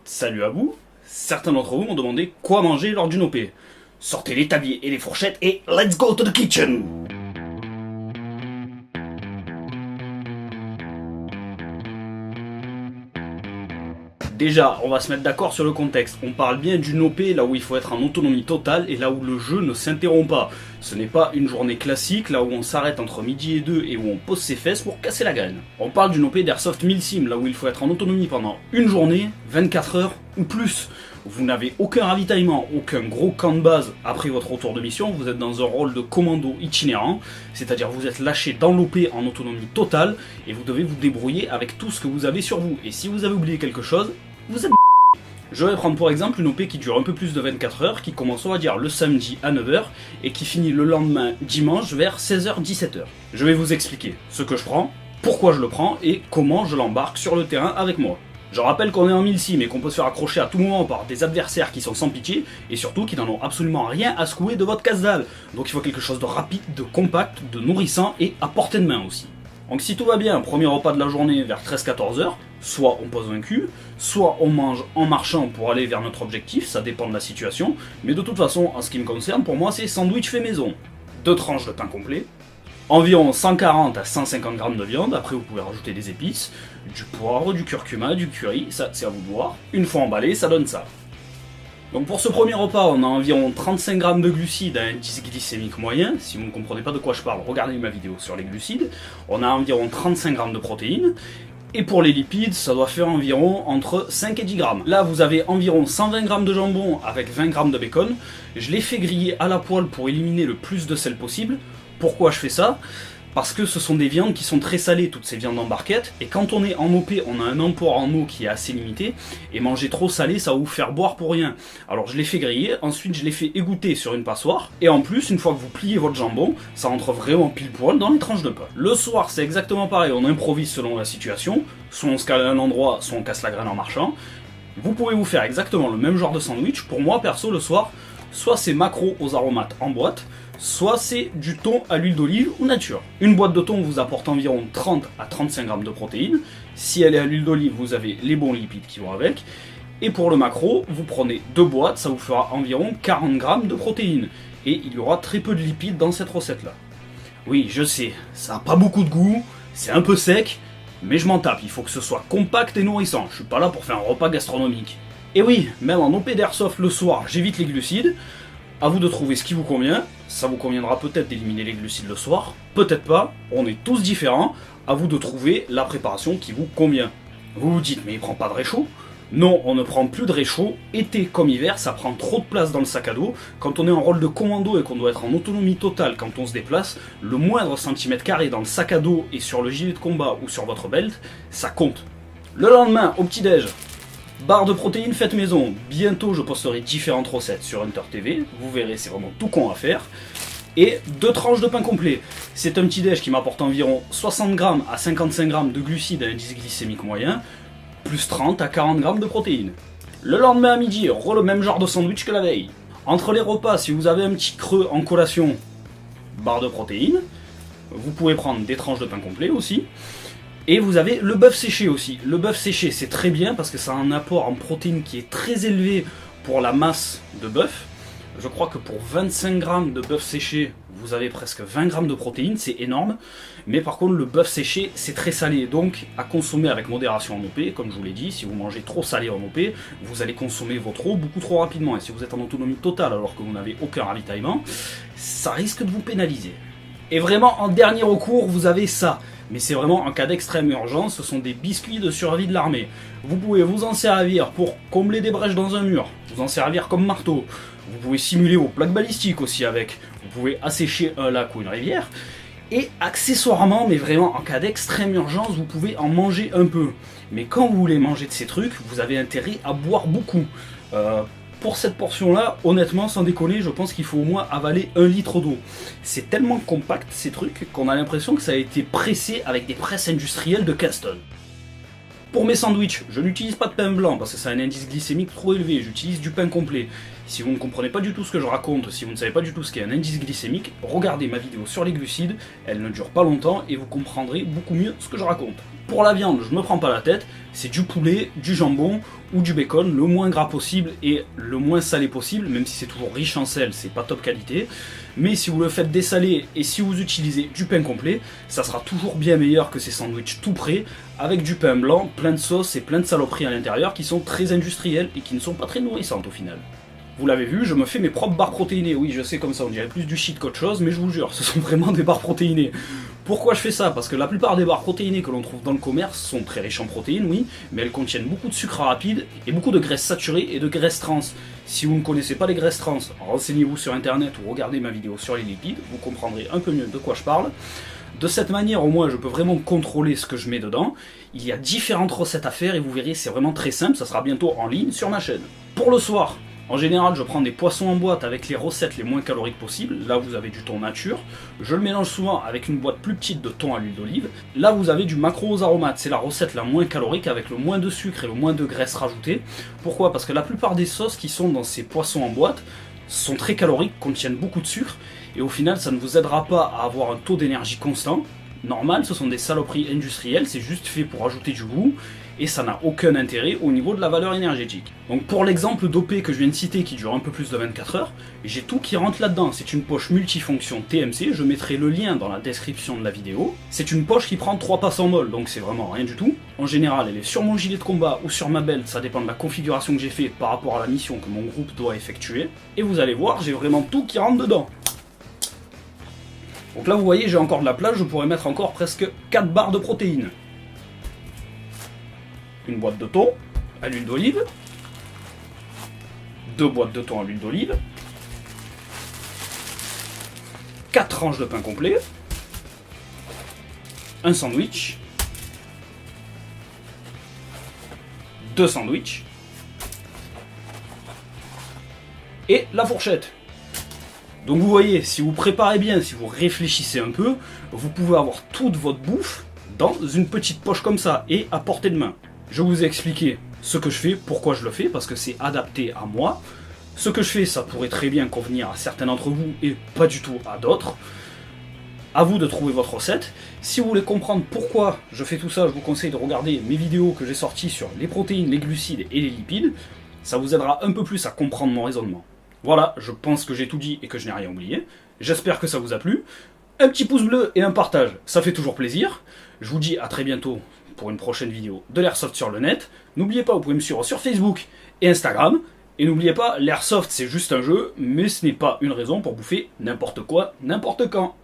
Salut à vous. Certains d'entre vous m'ont demandé quoi manger lors d'une OP. Sortez les tabliers et les fourchettes et let's go to the kitchen. Déjà, on va se mettre d'accord sur le contexte. On parle bien d'une OP là où il faut être en autonomie totale et là où le jeu ne s'interrompt pas. Ce n'est pas une journée classique là où on s'arrête entre midi et 2 et où on pose ses fesses pour casser la graine. On parle d'une OP d'Airsoft 1000 Sim là où il faut être en autonomie pendant une journée, 24 heures ou plus. Vous n'avez aucun ravitaillement, aucun gros camp de base après votre retour de mission, vous êtes dans un rôle de commando itinérant, c'est-à-dire vous êtes lâché dans l'OP en autonomie totale et vous devez vous débrouiller avec tout ce que vous avez sur vous. Et si vous avez oublié quelque chose, vous êtes. Je vais prendre pour exemple une OP qui dure un peu plus de 24 heures, qui commence on va dire le samedi à 9 h et qui finit le lendemain dimanche vers 16 h 17 h. Je vais vous expliquer ce que je prends, pourquoi je le prends et comment je l'embarque sur le terrain avec moi. Je rappelle qu'on est en 1000 sim et qu'on peut se faire accrocher à tout moment par des adversaires qui sont sans pitié et surtout qui n'en ont absolument rien à secouer de votre casse-dalle. Donc il faut quelque chose de rapide, de compact, de nourrissant et à portée de main aussi. Donc si tout va bien, premier repas de la journée vers 13-14 h, soit on pose un cul, soit on mange en marchant pour aller vers notre objectif, ça dépend de la situation, mais de toute façon, en ce qui me concerne, pour moi c'est sandwich fait maison. 2 tranches de pain complet, environ 140 à 150 grammes de viande, après vous pouvez rajouter des épices, du poivre, du curcuma, du curry, ça c'est à vous de voir. Une fois emballé, ça donne ça. Donc pour ce premier repas, on a environ 35 grammes de glucides à un indice glycémique moyen. Si vous ne comprenez pas de quoi je parle, regardez ma vidéo sur les glucides. On a environ 35 grammes de protéines. Et pour les lipides, ça doit faire environ entre 5 et 10 grammes. Là, vous avez environ 120 grammes de jambon avec 20 grammes de bacon. Je l'ai fait griller à la poêle pour éliminer le plus de sel possible. Pourquoi je fais ça ? Parce que ce sont des viandes qui sont très salées, toutes ces viandes en barquette, et quand on est en OP, on a un apport en eau qui est assez limité, et manger trop salé, ça va vous faire boire pour rien. Alors je l'ai fait griller, ensuite je l'ai fait égoutter sur une passoire, et en plus, une fois que vous pliez votre jambon, ça rentre vraiment pile poil dans les tranches de pain. Le soir, c'est exactement pareil, on improvise selon la situation, soit on se cale à un endroit, soit on casse la graine en marchant. Vous pouvez vous faire exactement le même genre de sandwich. Pour moi, perso, le soir, soit c'est maquereau aux aromates en boîte, soit c'est du thon à l'huile d'olive ou nature. Une boîte de thon vous apporte environ 30 à 35 grammes de protéines. Si elle est à l'huile d'olive, vous avez les bons lipides qui vont avec. Et pour le maquereau, vous prenez 2 boîtes, ça vous fera environ 40 grammes de protéines. Et il y aura très peu de lipides dans cette recette-là. Oui, je sais, ça n'a pas beaucoup de goût, c'est un peu sec, mais je m'en tape, il faut que ce soit compact et nourrissant. Je suis pas là pour faire un repas gastronomique. Et oui, même en OP d'Airsoft le soir, j'évite les glucides. À vous de trouver ce qui vous convient, ça vous conviendra peut-être d'éliminer les glucides le soir, peut-être pas, on est tous différents, à vous de trouver la préparation qui vous convient. Vous vous dites, mais il prend pas de réchaud ? Non, on ne prend plus de réchaud, été comme hiver, ça prend trop de place dans le sac à dos. Quand on est en rôle de commando et qu'on doit être en autonomie totale quand on se déplace, le moindre centimètre carré dans le sac à dos et sur le gilet de combat ou sur votre belt, ça compte. Le lendemain, au petit-déj, barre de protéines faite maison. Bientôt je posterai différentes recettes sur Hunter TV, vous verrez c'est vraiment tout con à faire. Et 2 tranches de pain complet. C'est un petit déj qui m'apporte environ 60 grammes à 55 grammes de glucides à indice glycémique moyen, plus 30 à 40 grammes de protéines. Le lendemain à midi, le même genre de sandwich que la veille. Entre les repas, si vous avez un petit creux en collation, barre de protéines. Vous pouvez prendre des tranches de pain complet aussi. Et vous avez le bœuf séché aussi. Le bœuf séché, c'est très bien parce que ça a un apport en protéines qui est très élevé pour la masse de bœuf. Je crois que pour 25 grammes de bœuf séché, vous avez presque 20 grammes de protéines, c'est énorme. Mais par contre, le bœuf séché, c'est très salé. Donc, à consommer avec modération en OP. Comme je vous l'ai dit, si vous mangez trop salé en OP, vous allez consommer votre eau beaucoup trop rapidement. Et si vous êtes en autonomie totale alors que vous n'avez aucun ravitaillement, ça risque de vous pénaliser. Et vraiment, en dernier recours, vous avez ça. Mais c'est vraiment en cas d'extrême urgence, ce sont des biscuits de survie de l'armée. Vous pouvez vous en servir pour combler des brèches dans un mur, vous en servir comme marteau. Vous pouvez simuler vos plaques balistiques aussi avec. Vous pouvez assécher un lac ou une rivière. Et accessoirement, mais vraiment en cas d'extrême urgence, vous pouvez en manger un peu. Mais quand vous voulez manger de ces trucs, vous avez intérêt à boire beaucoup. Pour cette portion-là, honnêtement, sans déconner, je pense qu'il faut au moins avaler 1 litre d'eau. C'est tellement compact ces trucs qu'on a l'impression que ça a été pressé avec des presses industrielles de 15 tonnes. Pour mes sandwichs, je n'utilise pas de pain blanc parce que ça a un indice glycémique trop élevé, j'utilise du pain complet. Si vous ne comprenez pas du tout ce que je raconte, si vous ne savez pas du tout ce qu'est un indice glycémique, regardez ma vidéo sur les glucides, elle ne dure pas longtemps et vous comprendrez beaucoup mieux ce que je raconte. Pour la viande, je me prends pas la tête, c'est du poulet, du jambon ou du bacon, le moins gras possible et le moins salé possible, même si c'est toujours riche en sel, c'est pas top qualité. Mais si vous le faites dessaler et si vous utilisez du pain complet, ça sera toujours bien meilleur que ces sandwichs tout prêts, avec du pain blanc, plein de sauce et plein de saloperies à l'intérieur qui sont très industrielles et qui ne sont pas très nourrissantes au final. Vous l'avez vu, je me fais mes propres barres protéinées. Oui, je sais, comme ça on dirait plus du shit qu'autre chose, mais je vous jure, ce sont vraiment des barres protéinées. Pourquoi je fais ça? Parce que la plupart des barres protéinées que l'on trouve dans le commerce sont très riches en protéines, oui, mais elles contiennent beaucoup de sucre rapide et beaucoup de graisses saturées et de graisses trans. Si vous ne connaissez pas les graisses trans, renseignez-vous sur internet ou regardez ma vidéo sur les lipides, vous comprendrez un peu mieux de quoi je parle. De cette manière, au moins, je peux vraiment contrôler ce que je mets dedans. Il y a différentes recettes à faire et vous verrez, c'est vraiment très simple, ça sera bientôt en ligne sur ma chaîne. Pour le soir, en général, je prends des poissons en boîte avec les recettes les moins caloriques possibles. Là, vous avez du thon nature. Je le mélange souvent avec une boîte plus petite de thon à l'huile d'olive. Là, vous avez du maquereau aux aromates. C'est la recette la moins calorique avec le moins de sucre et le moins de graisse rajoutée. Pourquoi? Parce que la plupart des sauces qui sont dans ces poissons en boîte sont très caloriques, contiennent beaucoup de sucre. Et au final, ça ne vous aidera pas à avoir un taux d'énergie constant. Normal, ce sont des saloperies industrielles, c'est juste fait pour ajouter du goût et ça n'a aucun intérêt au niveau de la valeur énergétique. Donc pour l'exemple d'OP que je viens de citer qui dure un peu plus de 24 heures, j'ai tout qui rentre là-dedans. C'est une poche multifonction TMC, je mettrai le lien dans la description de la vidéo. C'est une poche qui prend 3 passes en mol, donc c'est vraiment rien du tout. En général, elle est sur mon gilet de combat ou sur ma belt, ça dépend de la configuration que j'ai fait par rapport à la mission que mon groupe doit effectuer. Et vous allez voir, j'ai vraiment tout qui rentre dedans. Donc là vous voyez, j'ai encore de la place, je pourrais mettre encore presque 4 barres de protéines. Une boîte de thon à l'huile d'olive, 2 boîtes de thon à l'huile d'olive, 4 tranches de pain complet, un sandwich, 2 sandwichs, et la fourchette. Donc vous voyez, si vous préparez bien, si vous réfléchissez un peu, vous pouvez avoir toute votre bouffe dans une petite poche comme ça, et à portée de main. Je vous ai expliqué ce que je fais, pourquoi je le fais, parce que c'est adapté à moi. Ce que je fais, ça pourrait très bien convenir à certains d'entre vous, et pas du tout à d'autres. À vous de trouver votre recette. Si vous voulez comprendre pourquoi je fais tout ça, je vous conseille de regarder mes vidéos que j'ai sorties sur les protéines, les glucides et les lipides. Ça vous aidera un peu plus à comprendre mon raisonnement. Voilà, je pense que j'ai tout dit et que je n'ai rien oublié. J'espère que ça vous a plu. Un petit pouce bleu et un partage, ça fait toujours plaisir. Je vous dis à très bientôt pour une prochaine vidéo de l'Airsoft sur le net. N'oubliez pas, vous pouvez me suivre sur Facebook et Instagram. Et n'oubliez pas, l'Airsoft c'est juste un jeu, mais ce n'est pas une raison pour bouffer n'importe quoi, n'importe quand.